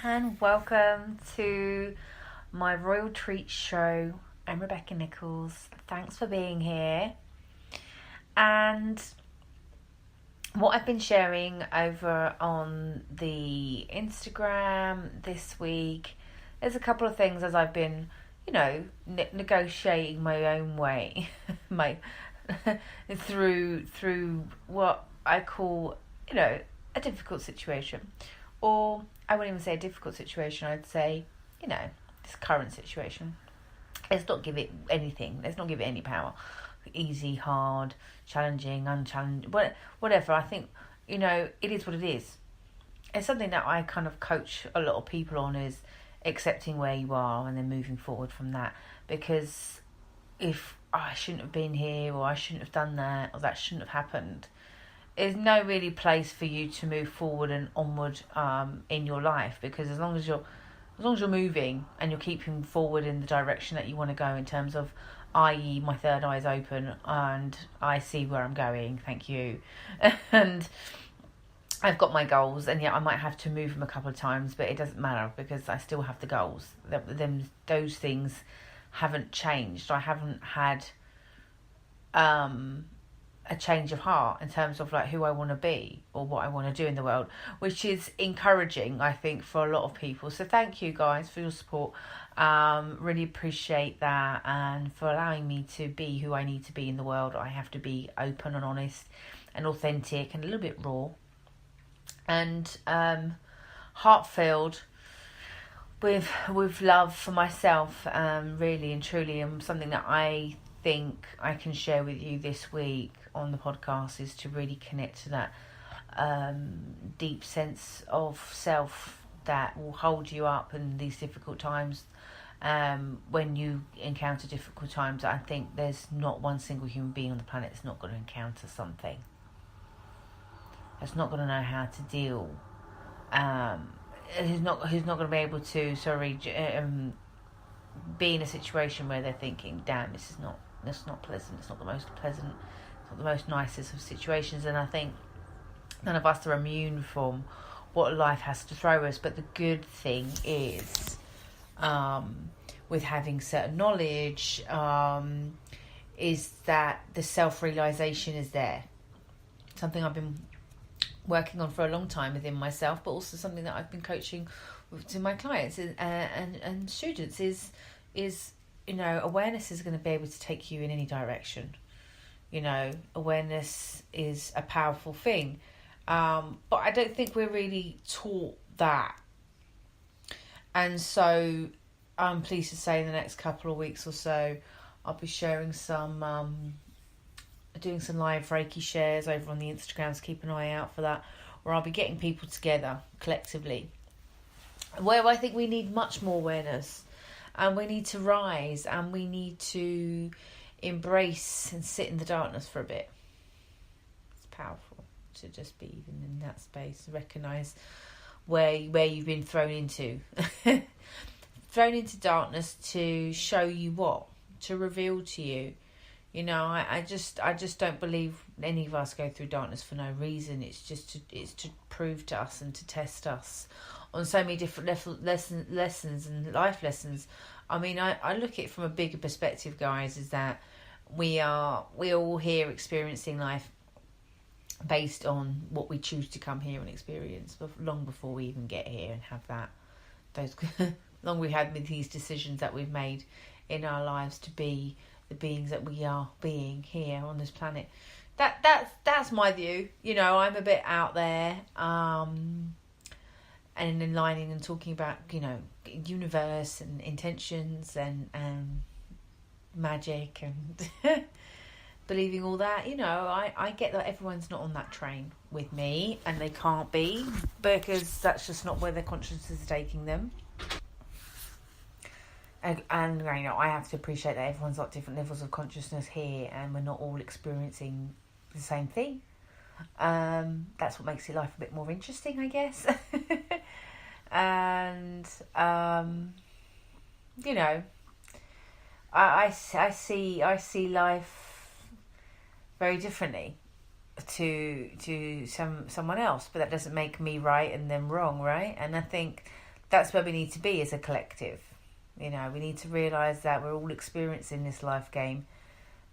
and welcome to my Royal Treat show. I'm Rebecca Nichols. Thanks for being here. And what I've been sharing over on the Instagram this week, there's a couple of things as I've been, negotiating my own way, through what I call, a difficult situation. Or I wouldn't even say a difficult situation, I'd say, this current situation. Let's not give it anything. Let's not give it any power. Easy, hard, challenging, unchallenging, whatever. I think, it is what it is. It's something that I kind of coach a lot of people on, is accepting where you are and then moving forward from that. Because if I shouldn't have been here, or I shouldn't have done that, or that shouldn't have happened, there's no really place for you to move forward and onward in your life, because as long as you're moving and you're keeping forward in the direction that you want to go, in terms of, i.e. my third eye is open and I see where I'm going, thank you, and I've got my goals, and I might have to move them a couple of times, but it doesn't matter because I still have the goals. Those things haven't changed. I haven't had a change of heart in terms of who I want to be or what I want to do in the world, which is encouraging, I think, for a lot of people. So thank you guys for your support. Really appreciate that, and for allowing me to be who I need to be in the world. I have to be open and honest and authentic and a little bit raw and heart-filled with love for myself, really and truly. And something that I think I can share with you this week on the podcast is to really connect to that deep sense of self that will hold you up in these difficult times. When you encounter difficult times, I think there's not one single human being on the planet that's not going to encounter something, that's not going to know how to deal, who's not going to be able to be in a situation where they're thinking, damn, that's not pleasant, it's not the most pleasant, it's not the most nicest of situations. And I think none of us are immune from what life has to throw us. But the good thing is, with having certain knowledge, is that the self-realisation is there. Something I've been working on for a long time within myself, but also something that I've been coaching to my clients and students is awareness is going to be able to take you in any direction. Awareness is a powerful thing, but I don't think we're really taught that. And so I'm pleased to say in the next couple of weeks or so, I'll be sharing doing some live Reiki shares over on the Instagrams. Keep an eye out for that, where I'll be getting people together collectively, where I think we need much more awareness, and we need to rise, and we need to embrace and sit in the darkness for a bit. It's powerful to just be even in that space, recognise where you've been thrown into. Thrown into darkness to show you what? To reveal to you. I just don't believe any of us go through darkness for no reason. It's to prove to us and to test us on so many different lessons and life lessons. I mean, I look at it from a bigger perspective, guys, is that we're all here experiencing life based on what we choose to come here and experience, long before we even get here and have those long we had with these decisions that we've made in our lives to be the beings that we are being here on this planet. That's my view. I'm a bit out there, and enlightening and talking about universe and intentions and magic and believing all that. I get that everyone's not on that train with me, and they can't be, because that's just not where their consciousness is taking them. And I have to appreciate that everyone's got different levels of consciousness here, and we're not all experiencing the same thing. That's what makes your life a bit more interesting, I guess. And I see life very differently to someone else, but that doesn't make me right and them wrong, right? And I think that's where we need to be as a collective. You know, we need to realise that we're all experiencing this life game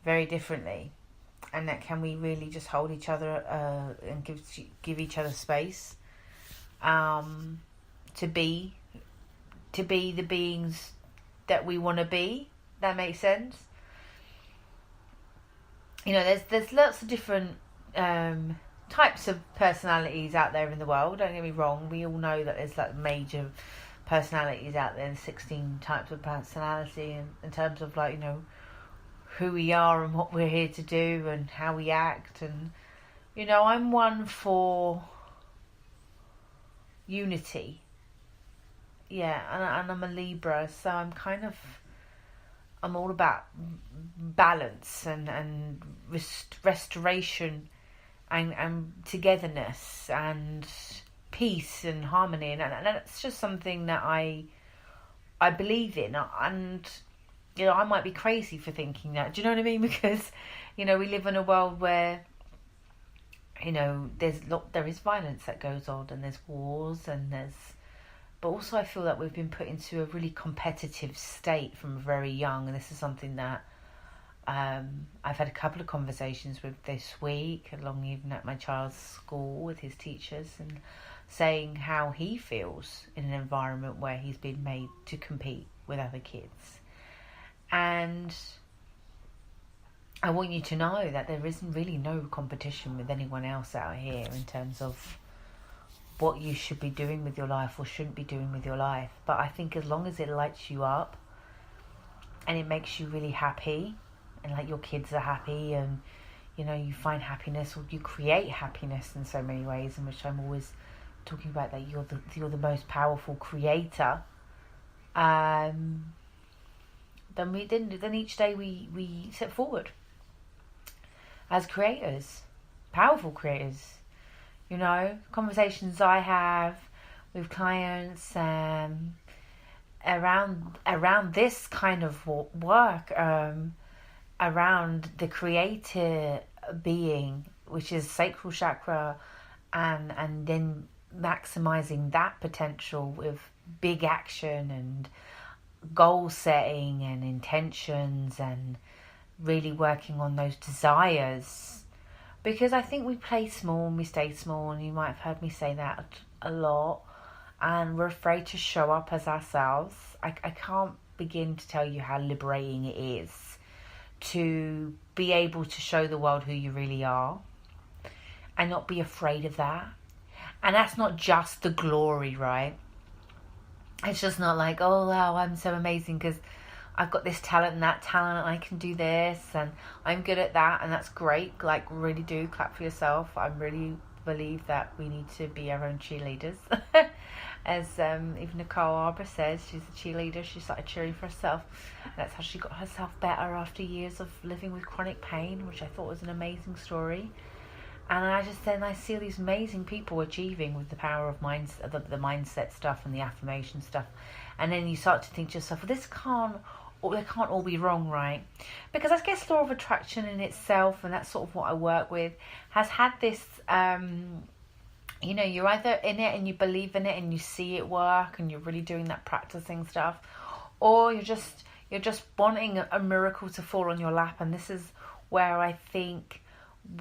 very differently, and that can we really just hold each other and give each other space to be the beings that we want to be. That makes sense. You know, there's lots of different types of personalities out there in the world. Don't get me wrong. We all know that there's like major personalities out there. There's 16 types of personality in terms of, like, you know, who we are and what we're here to do and how we act. And, you know, I'm one for unity. Yeah, and I'm a Libra, so I'm all about balance and restoration and togetherness and peace and harmony, and that's just something that I believe in. And, you know, I might be crazy for thinking that. Do you know what I mean? Because, you know, we live in a world where, you know, there is violence that goes on, and there's wars, but also I feel that we've been put into a really competitive state from very young, and this is something that I've had a couple of conversations with this week, along even at my child's school with his teachers, and saying how he feels in an environment where he's been made to compete with other kids. And I want you to know that there isn't really no competition with anyone else out here in terms of what you should be doing with your life or shouldn't be doing with your life. But I think as long as it lights you up and it makes you really happy, and like your kids are happy, and, you know, you find happiness, or you create happiness in so many ways, in which I'm always talking about, that you're the most powerful creator. Then each day we step forward as creators, powerful creators. You know, conversations I have with clients around this kind of work, around the creator being, which is sacral chakra, and then maximizing that potential with big action and goal setting and intentions, and really working on those desires. Because I think we play small and we stay small, and you might have heard me say that a lot, and we're afraid to show up as ourselves. I can't begin to tell you how liberating it is to be able to show the world who you really are and not be afraid of that. And that's not just the glory, right? It's just not like, oh wow, I'm so amazing because I've got this talent and that talent, and I can do this, and I'm good at that, and that's great. Like, really do clap for yourself. I really believe that we need to be our own cheerleaders. As even Nicole Arbor says, she's a cheerleader. She started cheering for herself. And that's how she got herself better after years of living with chronic pain, which I thought was an amazing story. And I see all these amazing people achieving with the power of the mindset stuff and the affirmation stuff. And then you start to think to yourself, well, they can't all be wrong, right? Because I guess law of attraction in itself, and that's sort of what I work with, has had this, you know, you're either in it and you believe in it and you see it work and you're really doing that practicing stuff, or you're just wanting a miracle to fall on your lap. And this is where I think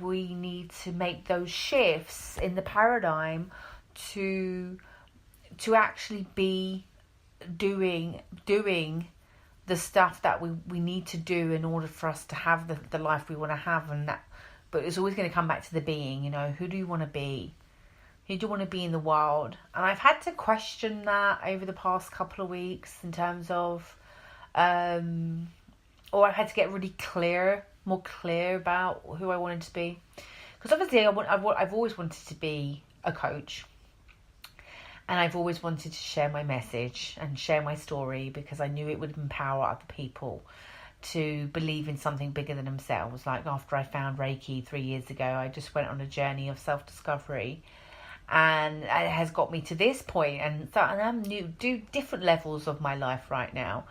we need to make those shifts in the paradigm to actually be doing the stuff that we need to do in order for us to have the life we want to have. And that, but it's always going to come back to the being. You know, who do you want to be? Who do you want to be in the world? And I've had to question that over the past couple of weeks in terms of, or I've had to get really more clear about who I wanted to be. Because obviously I've always wanted to be a coach. And I've always wanted to share my message and share my story, because I knew it would empower other people to believe in something bigger than themselves. Like after I found Reiki 3 years ago, I just went on a journey of self-discovery. And it has got me to this point. And I'm do different levels of my life right now,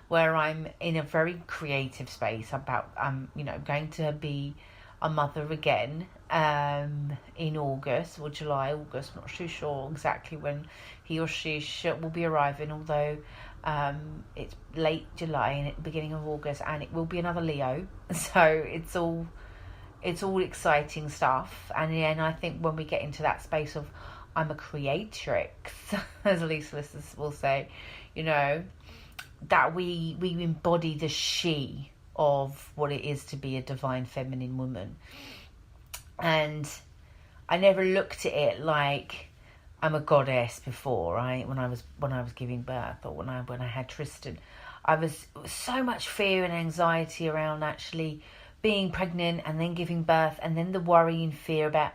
where I'm in a very creative space. I'm going to be a mother again, in August or July, August. I'm not too sure exactly when he or she will be arriving, although it's late July and beginning of August, and it will be another Leo. So it's all exciting stuff. And then I think when we get into that space of I'm a creatrix, as Lisa will say, that we embody the she of what it is to be a divine feminine woman. And I never looked at it like I'm a goddess before, right? When I was giving birth, or when I had Tristan, I was so much fear and anxiety around actually being pregnant and then giving birth, and then the worry and fear about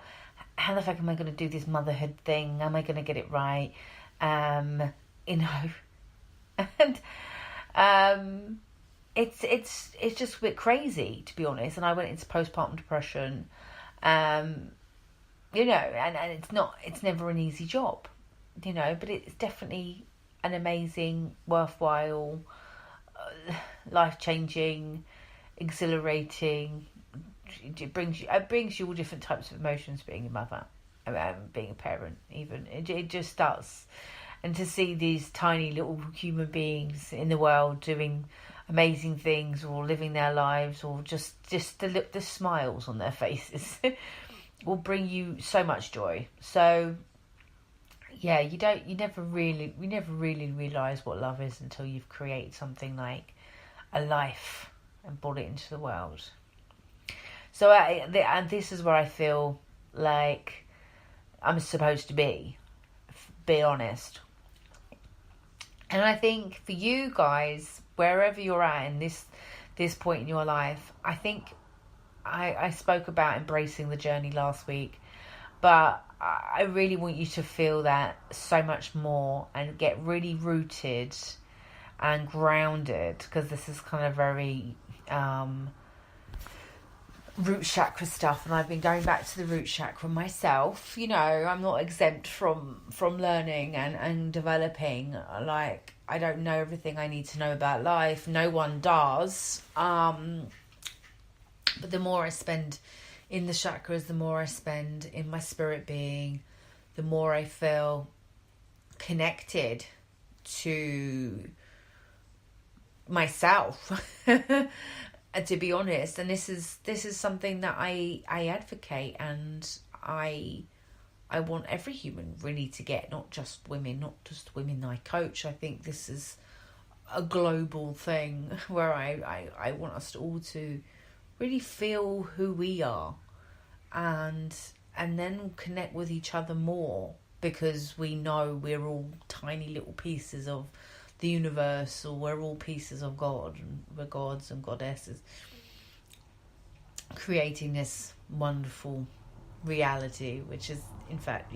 how the fuck am I going to do this motherhood thing? Am I going to get it right? And it's just a bit crazy, to be honest. And I went into postpartum depression. And it's never an easy job, but it's definitely an amazing, worthwhile, life-changing, exhilarating. It brings you all different types of emotions, being a mother, being a parent, even. It just starts. And to see these tiny little human beings in the world doing amazing things, or living their lives, or just the smiles on their faces will bring you so much joy. So yeah, we never really realize what love is until you've created something like a life and brought it into the world. So and this is where I feel like I'm supposed to be honest. And I think for you guys, wherever you're at in this point in your life, I think I spoke about embracing the journey last week, but I really want you to feel that so much more and get really rooted and grounded, because this is kind of very root chakra stuff, and I've been going back to the root chakra myself. I'm not exempt from learning and developing. Like, I don't know everything I need to know about life. No one does. But the more I spend in the chakras, the more I spend in my spirit being, the more I feel connected to myself. To be honest, and this is something that I advocate, and I want every human really to get, not just women that I coach. I think this is a global thing where I want us all to really feel who we are, and then connect with each other more, because we know we're all tiny little pieces of the universe, or we're all pieces of God, and we're gods and goddesses creating this wonderful reality, which is in fact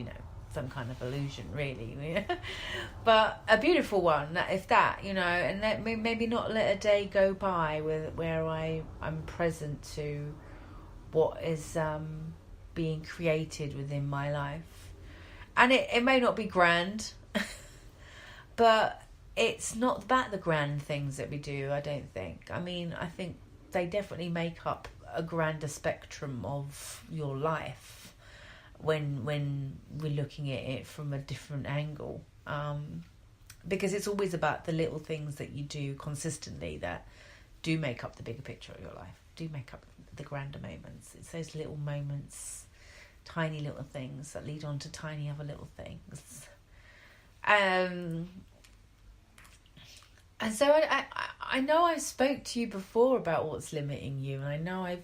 some kind of illusion, really. But a beautiful one, if that, and let me maybe not let a day go by where I'm present to what is being created within my life. And it may not be grand, but it's not about the grand things that we do, I don't think. I mean, I think they definitely make up a grander spectrum of your life when we're looking at it from a different angle. Because it's always about the little things that you do consistently that do make up the bigger picture of your life, do make up the grander moments. It's those little moments, tiny little things that lead on to tiny other little things. And so I know I've spoke to you before about what's limiting you, and I know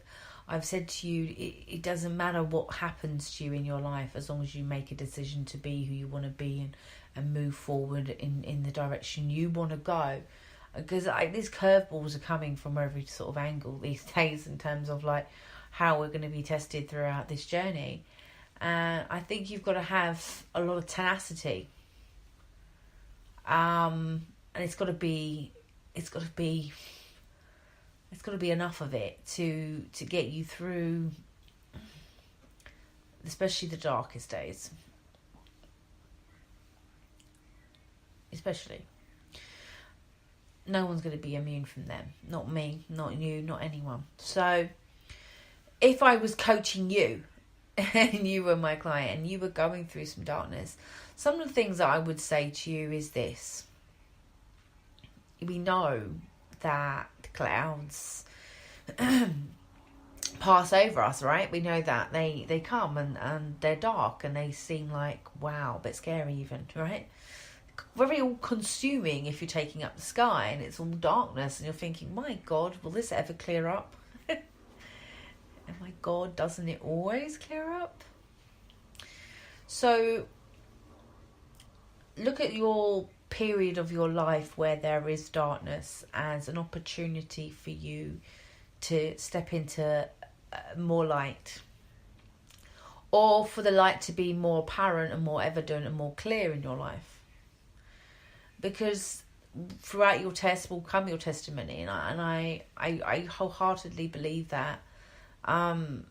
I've said to you it doesn't matter what happens to you in your life, as long as you make a decision to be who you want to be and move forward in the direction you want to go. Because these curveballs are coming from every sort of angle these days, in terms of like how we're going to be tested throughout this journey. And I think you've got to have a lot of tenacity. And it's got to be enough of it to get you through, especially the darkest days. Especially. No one's going to be immune from them. Not me, not you, not anyone. So if I was coaching you and you were my client and you were going through some darkness, some of the things that I would say to you is this. We know that the clouds pass over us, right? We know that they come and they're dark and they seem like, wow, a bit scary even, right? Very all consuming if you're taking up the sky and it's all darkness and you're thinking, my God, will this ever clear up? And my God, doesn't it always clear up? So look at your period of your life where there is darkness as an opportunity for you to step into more light, or for the light to be more apparent and more evident and more clear in your life. Because throughout your test will come your testimony, and I wholeheartedly believe that. I'm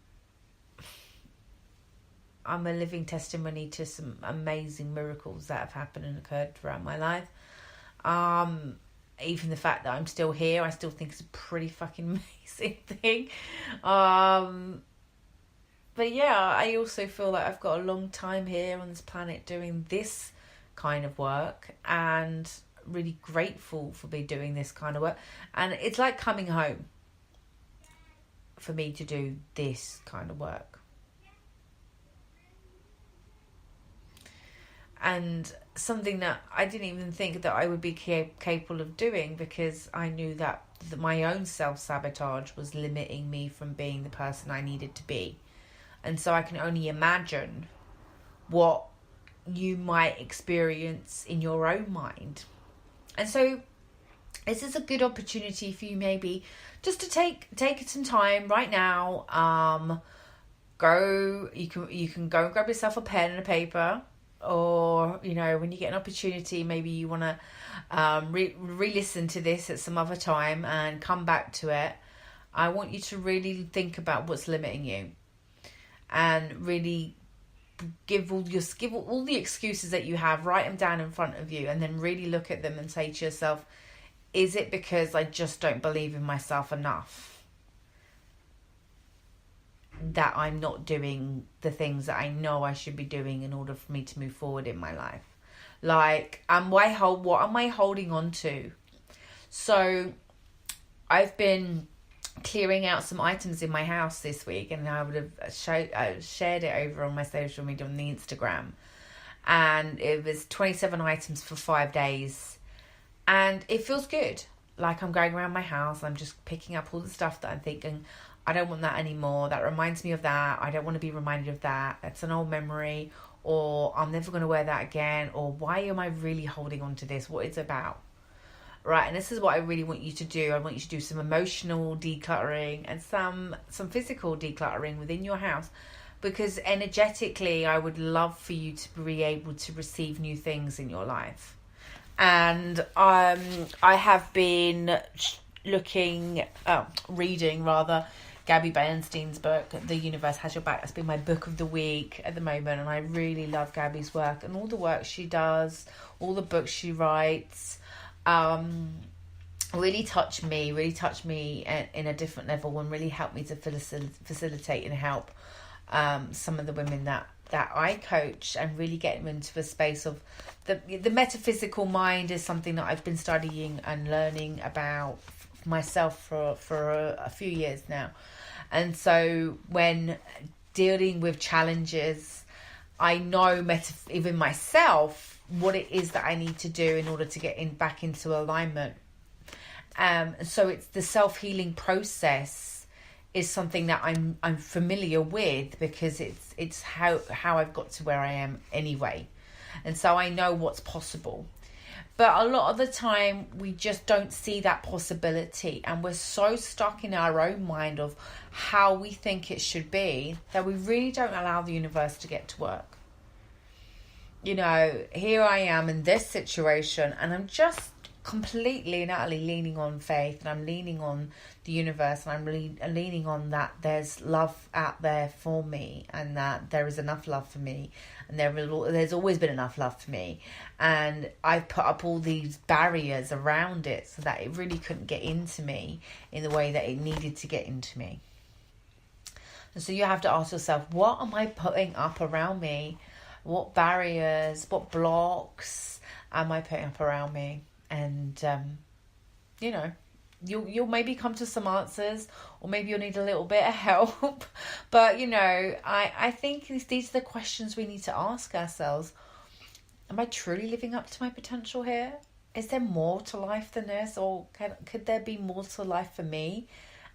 a living testimony to some amazing miracles that have happened and occurred throughout my life. Even the fact that I'm still here, I still think it's a pretty fucking amazing thing. But yeah, I also feel like I've got a long time here on this planet doing this kind of work, and really grateful for me doing this kind of work. And it's like coming home for me to do this kind of work. And something that I didn't even think that I would be capable of doing, because I knew that my own self-sabotage was limiting me from being the person I needed to be. And so I can only imagine what you might experience in your own mind. And so this is a good opportunity for you maybe just to take some time right now. You can go and grab yourself a pen and a paper. Or, you know, when you get an opportunity, maybe you want to re-listen to this at some other time and come back to it. I want you to really think about what's limiting you, and really give all the excuses that you have, write them down in front of you, and then really look at them and say to yourself, is it because I just don't believe in myself enough that I'm not doing the things that I know I should be doing in order for me to move forward in my life? Like, what am I holding on to? So I've been clearing out some items in my house this week, and I would have shared it over on my social media on the Instagram, and it was 27 items for 5 days, and it feels good. Like, I'm going around my house, I'm just picking up all the stuff that I'm thinking, I don't want that anymore. That reminds me of that. I don't want to be reminded of that. That's an old memory. Or I'm never going to wear that again. Or why am I really holding on to this? What it's about. Right. And this is what I really want you to do. I want you to do some emotional decluttering and some physical decluttering within your house. Because energetically, I would love for you to be able to receive new things in your life. And I have been reading Gabby Bernstein's book, The Universe Has Your Back. That's been my book of the week at the moment, and I really love Gabby's work and all the work she does, all the books she writes. Really touched me in a different level, and really helped me to facilitate and help some of the women that I coach, and really get them into a space of the metaphysical mind is something that I've been studying and learning about myself for a few years now. And so when dealing with challenges, I know even myself what it is that I need to do in order to get back into alignment. So it's the self-healing process is something that I'm familiar with, because it's how I've got to where I am anyway. And so I know what's possible. But a lot of the time, we just don't see that possibility. And we're so stuck in our own mind of how we think it should be that we really don't allow the universe to get to work. You know, here I am in this situation, and I'm just completely and utterly leaning on faith, and I'm leaning on the universe, and I'm really leaning on that there's love out there for me, and that there is enough love for me, and there's always been enough love for me, and I've put up all these barriers around it so that it really couldn't get into me in the way that it needed to get into me. And so you have to ask yourself, what am I putting up around me? What barriers, what blocks am I putting up around me? And, you'll maybe come to some answers, or maybe you'll need a little bit of help. But, I think these are the questions we need to ask ourselves. Am I truly living up to my potential here? Is there more to life than this? Or could there be more to life for me?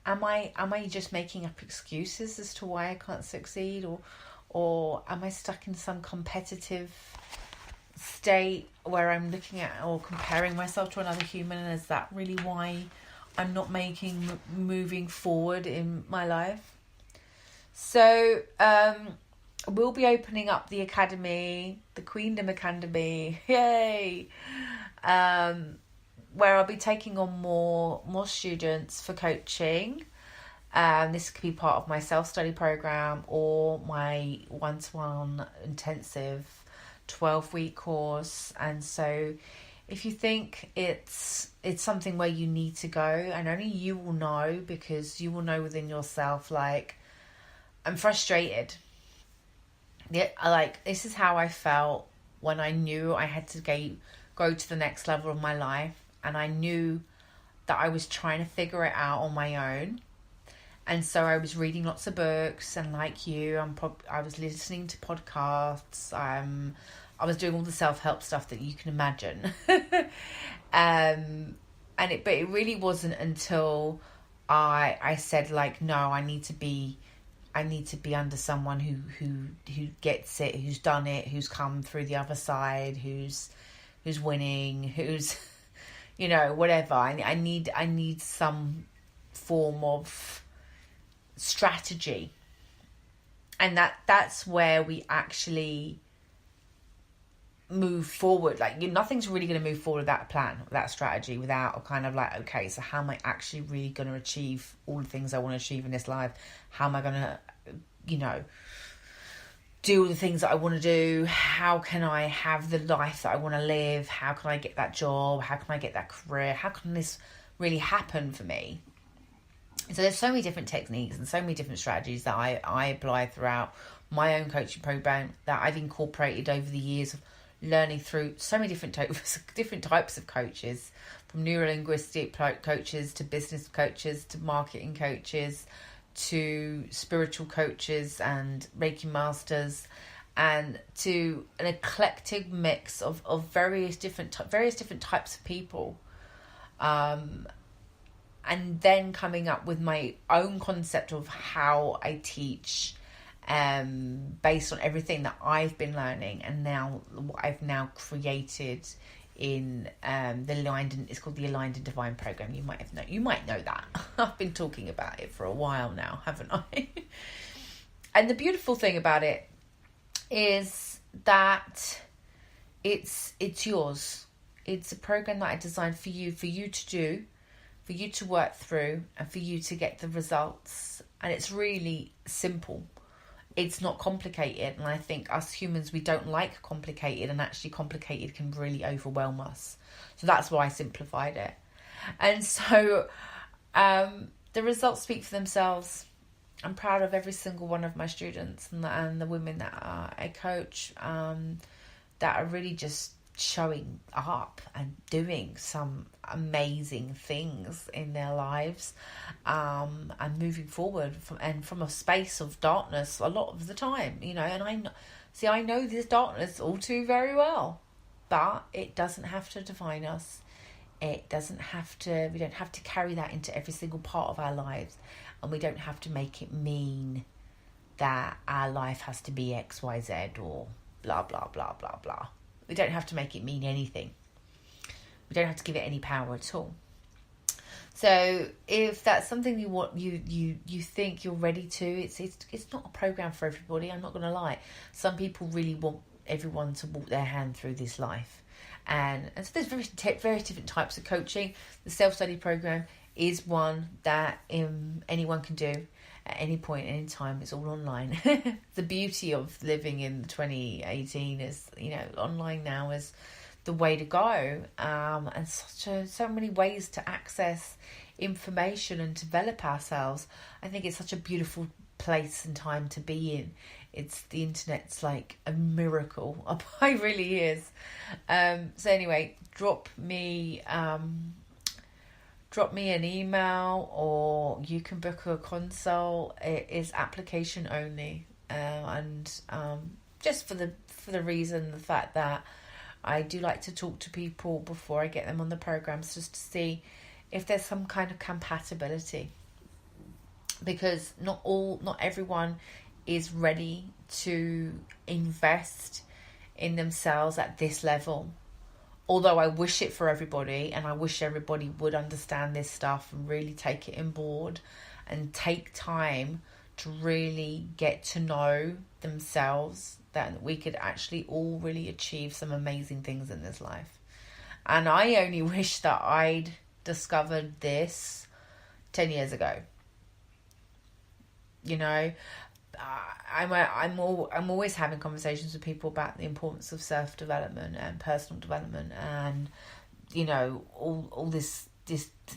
Am I just making up excuses as to why I can't succeed? Or am I stuck in some competitive state where I'm looking at or comparing myself to another human? And is that really why I'm not moving forward in my life? So we'll be opening up the academy, the Queendom Academy, yay! Where I'll be taking on more students for coaching. This could be part of my self-study program or my one-to-one intensive 12-week course. And so if you think it's something where you need to go, and only you will know, because you will know within yourself, like, I'm frustrated. Yeah, like, this is how I felt when I knew I had to go to the next level of my life, and I knew that I was trying to figure it out on my own. And so I was reading lots of books, and like you, I was listening to podcasts. I was doing all the self-help stuff that you can imagine. But it really wasn't until I said, like, no, I need to be under someone who gets it, who's done it, who's come through the other side, who's winning, who's, whatever. I need some form of strategy. And that's where we actually move forward. Like, nothing's really going to move forward with that plan, that strategy, without a kind of like, okay, so how am I actually really going to achieve all the things I want to achieve in this life? How am I going to, do all the things that I want to do? How can I have the life that I want to live? How can I get that job? How can I get that career? How can this really happen for me? So there's so many different techniques and so many different strategies that I apply throughout my own coaching program, that I've incorporated over the years of learning through so many different types of coaches, from neuro-linguistic coaches to business coaches to marketing coaches to spiritual coaches and Reiki masters, and to an eclectic mix of various different types of people. And then coming up with my own concept of how I teach, based on everything that I've been learning, and now what I've now created in it's called the Aligned and Divine program. You might know that. I've been talking about it for a while now, haven't I? And the beautiful thing about it is that it's yours. It's a program that I designed for you to do, for you to work through, and for you to get the results. And it's really simple. It's not complicated. And I think us humans, we don't like complicated, and actually complicated can really overwhelm us. So that's why I simplified it. And so the results speak for themselves. I'm proud of every single one of my students and the women that I coach, that are really just showing up and doing some amazing things in their lives, and moving forward from a space of darkness a lot of the time, and I know this darkness all too very well, but it doesn't have to define us. We don't have to carry that into every single part of our lives, and we don't have to make it mean that our life has to be XYZ or blah blah blah blah blah. We don't have to make it mean anything. We don't have to give it any power at all. So if that's something you want, you think you're ready to, it's not a program for everybody. I'm not going to lie. Some people really want everyone to walk their hand through this life, and so there's various different types of coaching. The self-study program is one that anyone can do at any point, any time. It's all online. The beauty of living in 2018 is, online now is the way to go, and so many ways to access information and develop ourselves. I think it's such a beautiful place and time to be in. The internet's like a miracle. It really is. So anyway, drop me an email, or you can book a consult. It is application only, and just for the reason, the fact that I do like to talk to people before I get them on the programs, just to see if there's some kind of compatibility, because not everyone is ready to invest in themselves at this level. Although I wish it for everybody, and I wish everybody would understand this stuff and really take it on board and take time to really get to know themselves, that we could actually all really achieve some amazing things in this life. And I only wish that I'd discovered this 10 years ago. You know, I'm always having conversations with people about the importance of self-development and personal development, and you know, all this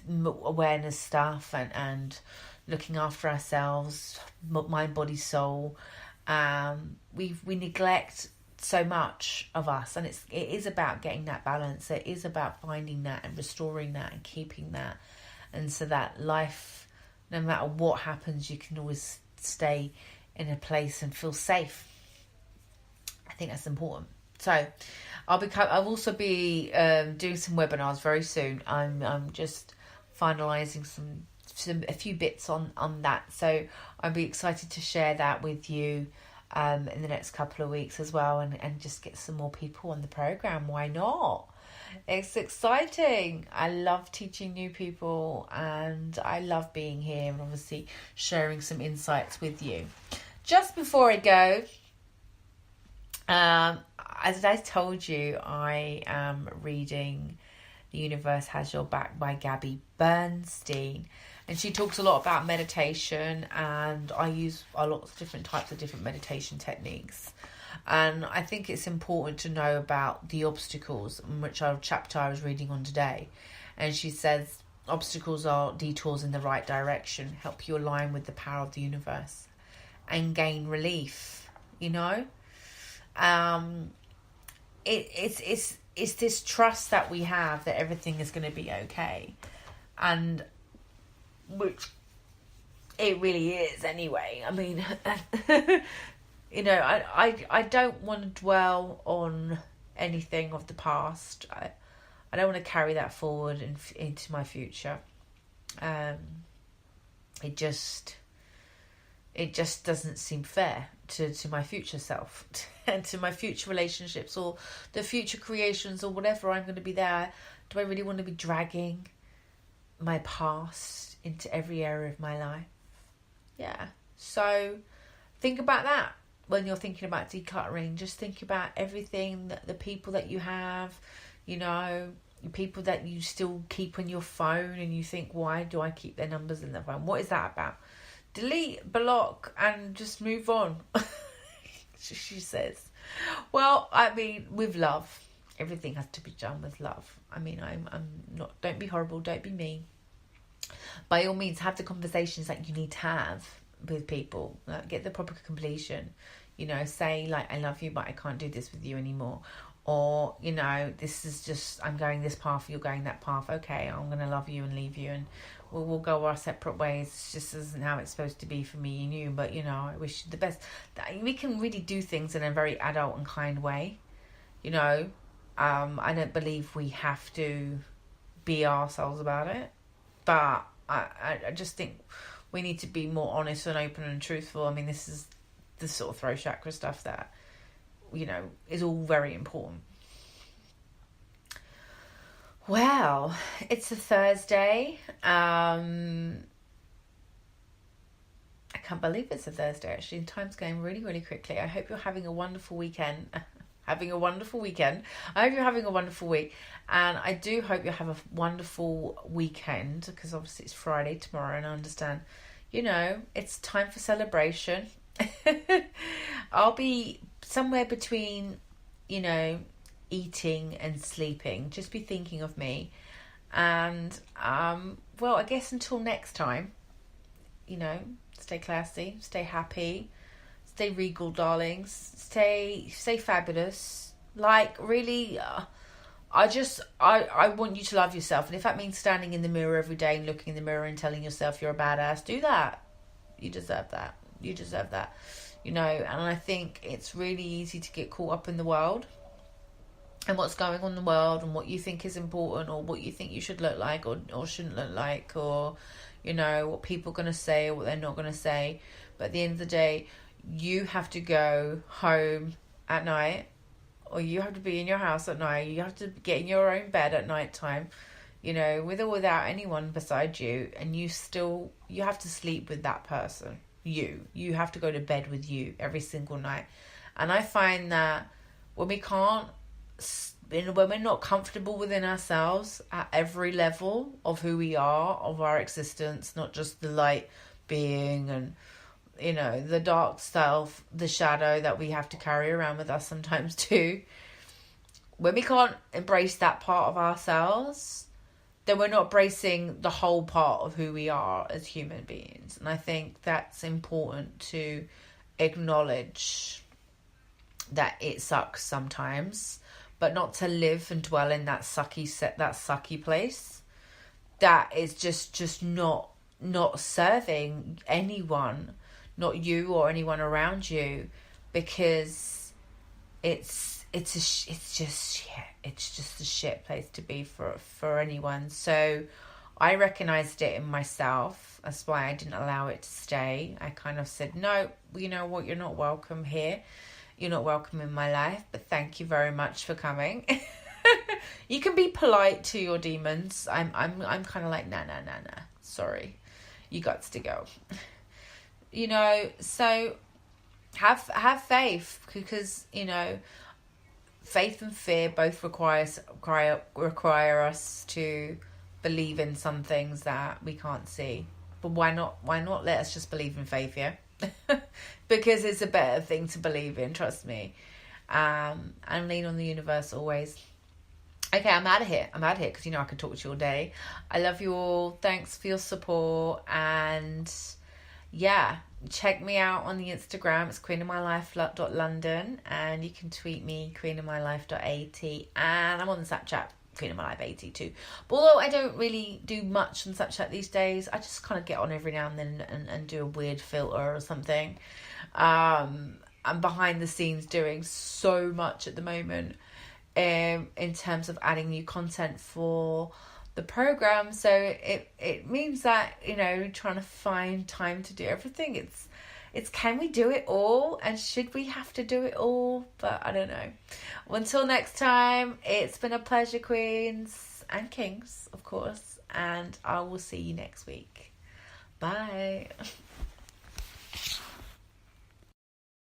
awareness stuff, and looking after ourselves, mind, body, soul. We neglect so much of us, and it is about getting that balance. It is about finding that and restoring that and keeping that, and so that life, no matter what happens, you can always stay in a place and feel safe. I think that's important. So I'll also be doing some webinars very soon. I'm just finalizing a few bits on that, so I'll be excited to share that with you in the next couple of weeks as well, and just get some more people on the program. Why not? It's exciting. I love teaching new people, and I love being here and obviously sharing some insights with you. Just before I go, as I told you, I am reading The Universe Has Your Back by Gabby Bernstein, and she talks a lot about meditation, and I use a lot of different types of different meditation techniques. And I think it's important to know about the obstacles, in which our chapter I was reading on today. And she says obstacles are detours in the right direction, help you align with the power of the universe and gain relief. You know, it's this trust that we have that everything is going to be okay, and which it really is anyway. I mean, you know, I don't want to dwell on anything of the past. I don't want to carry that forward into my future. It just doesn't seem fair to my future self and to my future relationships or the future creations or whatever I'm going to be there. Do I really want to be dragging my past into every area of my life? Yeah. So think about that when you're thinking about decluttering. Just think about everything, that the people that you have, you know, the people that you still keep on your phone, and you think, why do I keep their numbers in the phone? What is that about? Delete, block, and just move on. She says. Well, I mean, with love. Everything has to be done with love. I mean, I'm not, don't be horrible, don't be mean. By all means, have the conversations that you need to have with people. Get the proper completion. You know, say, like, I love you, but I can't do this with you anymore. Or, you know, this is just, I'm going this path, you're going that path. Okay, I'm going to love you and leave you, and we'll go our separate ways. It just isn't how it's supposed to be for me and you, but, you know, I wish you the best. We can really do things in a very adult and kind way, you know. I don't believe we have to be ourselves about it, but I just think we need to be more honest and open and truthful. I mean, this is the sort of throat chakra stuff that, you know, is all very important. Well, it's a Thursday. I can't believe it's a Thursday, actually. Time's going really, really quickly. I hope you're having a wonderful weekend. I hope you're having a wonderful week. And I do hope you have a wonderful weekend, because obviously it's Friday tomorrow, and I understand, you know, it's time for celebration. I'll be somewhere between, you know, eating and sleeping. Just be thinking of me. And, well, I guess until next time, stay classy, stay happy, stay regal, darlings, stay fabulous. Like, really, I want you to love yourself. And if that means standing in the mirror every day and looking in the mirror and telling yourself you're a badass, do that. You deserve that. You deserve that. And I think it's really easy to get caught up in the world and what's going on in the world and what you think is important or what you think you should look like or shouldn't look like, or, what people are going to say or what they're not going to say. But at the end of the day, you have to go home at night, or you have to be in your house at night. You have to get in your own bed at night time, with or without anyone beside you. And you have to sleep with that person. You have to go to bed with you every single night. And I find that when we're not comfortable within ourselves at every level of who we are, of our existence, not just the light being and, the dark self, the shadow that we have to carry around with us sometimes too. When we can't embrace that part of ourselves, then we're not embracing the whole part of who we are as human beings. And I think that's important to acknowledge, that it sucks sometimes, but not to live and dwell in that sucky place. That is just not serving anyone, not you or anyone around you, because it's just a shit place to be for anyone. So I recognized it in myself. That's why I didn't allow it to stay. I kind of said, no, you know what, you're not welcome here. You're not welcome in my life, but thank you very much for coming. You can be polite to your demons. I'm kind of like, nah. Sorry. You got to go. So have faith, because, faith and fear both require us to believe in some things that we can't see. But why not let us just believe in faith, yeah? Because it's a better thing to believe in, trust me. And lean on the universe always. Okay, I'm out of here because I could talk to you all day. I love you all. Thanks for your support. And yeah, check me out on the Instagram. It's queenofmylife.london, and you can tweet me queenofmylife.at, and I'm on the Snapchat queenofmylife80 too. But although I don't really do much on Snapchat these days, I just kind of get on every now and then and do a weird filter or something. I'm behind the scenes doing so much at the moment in terms of adding new content for the program, so it means that trying to find time to do everything, it's can we do it all, and should we have to do it all? But I don't know. Well, until next time, it's been a pleasure, queens and kings, of course, and I will see you next week. Bye.